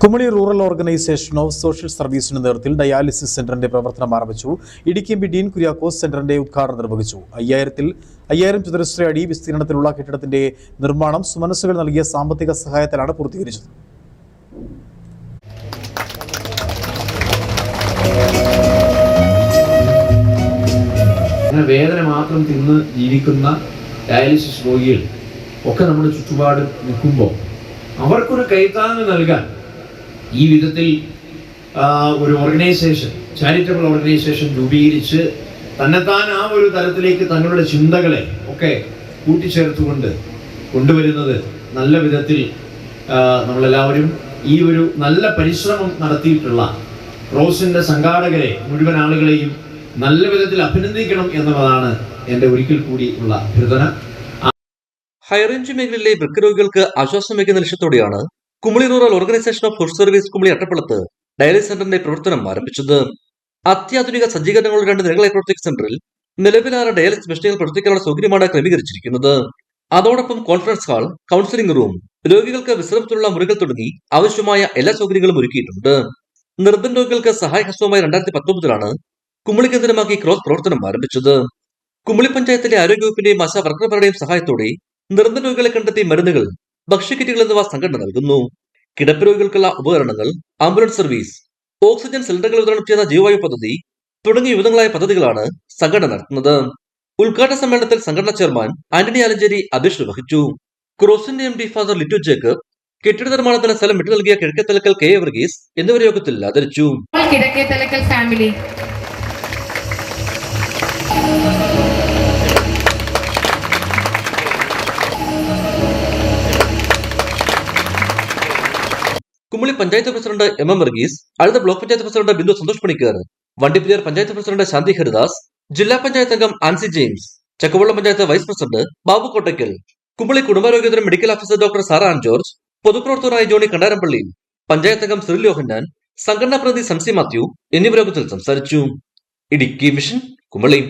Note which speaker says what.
Speaker 1: Kumily rural organisation of social സർവീസിന്റെ നേതൃത്വത്തിൽ dialysis സെന്ററിന്റെ പ്രവർത്തനം ആരംഭിച്ചു. ഇടുക്കി എം പി ഡീൻ കുര്യാക്കോസ് സെന്ററിന്റെ ഉദ്ഘാടനം നിർവഹിച്ചു. 5000 ചതുരശ്ര അടി വിസ്തീർണത്തിലുള്ള കെട്ടിടത്തിന്റെ നിർമ്മാണം സുമനസ്സുകൾ നൽകിയ സാമ്പത്തിക സഹായത്തിലാണ് പൂർത്തീകരിച്ചത്.
Speaker 2: വേദന മാത്രം തിന്ന് ജീവിക്കുന്ന ഡയാലിസിസ് രോഗികൾ ഒക്കെ നമ്മുടെ ചുറ്റുപാട് നിൽക്കുമ്പോൾ അവർക്കൊരു കൈത്താങ്ങ് നൽകാൻ ഈ വിധത്തിൽ ഒരു ഓർഗനൈസേഷൻ, ചാരിറ്റബിൾ ഓർഗനൈസേഷൻ രൂപീകരിച്ച് തന്നെത്താൻ ആ ഒരു തലത്തിലേക്ക് തങ്ങളുടെ ചിന്തകളെ ഒക്കെ കൂട്ടിച്ചേർത്തുകൊണ്ട് കൊണ്ടുവരുന്നത് നല്ല വിധത്തിൽ നമ്മളെല്ലാവരും ഈ ഒരു നല്ല പരിശ്രമം നടത്തിയിട്ടുള്ള ക്രോസിന്റെ സംഘാടകരെ മുഴുവൻ ആളുകളെയും നല്ല വിധത്തിൽ അഭിനന്ദിക്കണം എന്നുള്ളതാണ് എൻ്റെ ഒരിക്കൽ കൂടി ഉള്ള അഭ്യർത്ഥന.
Speaker 3: ഹൈറേഞ്ച് മേഖലയിലെ വൃക്കരോഗികൾക്ക് ആശ്വാസം വയ്ക്കുന്ന ലക്ഷ്യത്തോടെയാണ് Kumily rural organisation of social service Kumily അട്ടപ്പള്ളത്ത് ഡയാലിസിസ് സെന്ററിന്റെ പ്രവർത്തനം ആരംഭിച്ചത്. അത്യാധുനിക സജ്ജീകരണങ്ങളുടെ 2 നിലകളായി പ്രവർത്തിക്കുന്ന സെന്ററിൽ നിലവിൽ 6 ഡയാലിസിസ് മെഷീനുകൾ പ്രവർത്തിക്കാനുള്ള സൗകര്യമാണ് ക്രമീകരിച്ചിരിക്കുന്നത്. അതോടൊപ്പം കോൺഫറൻസ് ഹാൾ, കൗൺസിലിംഗ് റൂം, രോഗികൾക്ക് വിശ്രമത്തിലുള്ള മുറികൾ തുടങ്ങി ആവശ്യമായ എല്ലാ സൗകര്യങ്ങളും ഒരുക്കിയിട്ടുണ്ട്. നിർധന രോഗികൾക്ക് സഹായഹസ്തവുമായി 2019 കുമളി കേന്ദ്രമാക്കി ക്രോസ് പ്രവർത്തനം ആരംഭിച്ചത്. കുമളി പഞ്ചായത്തിലെ ആരോഗ്യവകുപ്പിന്റെയും ആശാ വർക്കർമാരുടെയും സഹായത്തോടെ നിർധന രോഗികളെ കണ്ടെത്തി മരുന്നുകൾ, ഭക്ഷ്യക്കിറ്റുകൾ എന്നിവ സംഘടന നൽകുന്നു. കിടപ്പ് രോഗികൾക്കുള്ള ഉപകരണങ്ങൾ, ആംബുലൻസ് സർവീസ്, ഓക്സിജൻ സിലിണ്ടറുകൾ വിതരണം ചെയ്യുന്ന ജീവവായു പദ്ധതി തുടങ്ങിയ വിവിധങ്ങളായ പദ്ധതികളാണ് സംഘടന നടത്തുന്നത്. ഉദ്ഘാടന സമ്മേളനത്തിൽ സംഘടനാ ചെയർമാൻ ആന്റണി ആലഞ്ചേരി അധ്യക്ഷത വഹിച്ചു. ക്രോസിന്റെ MD ഫാദർ ലിറ്റു ജേക്കബ്, കെട്ടിട നിർമ്മാണത്തിന് സ്ഥലം വിട്ടു നൽകിയ കിഴക്കേത്തലക്കൽ KA വർഗീസ് എന്നിവരെ യോഗത്തിൽ ആദരിച്ചു. Kumily panchayat president MM Varghese, Azhutha block panchayat president Bindu Santhosh Panicker, Vandiperiyar panchayat president Shanthi Haridas, ജില്ലാ പഞ്ചായത്ത് അംഗം ആൻസി ജെയിംസ്, ചക്കവള്ളം പഞ്ചായത്ത് വൈസ് പ്രസിഡന്റ് ബാബു കോട്ടയ്ക്കൽ, കുമളി കുടുംബാരോഗ്യ medical officer doctor Sara Ann George, പൊതുപ്രവർത്തകരായ ജോണി കണ്ടാരംപള്ളി, പഞ്ചായത്ത് അംഗം സിറിൽ യോഹന്നാൻ, സംഘടനാ പ്രതിനിധി സംസി മാത്യു എന്നിവർ യോഗത്തിൽ സംസാരിച്ചു. ഇടുക്കി വിഷൻ, കുമളി.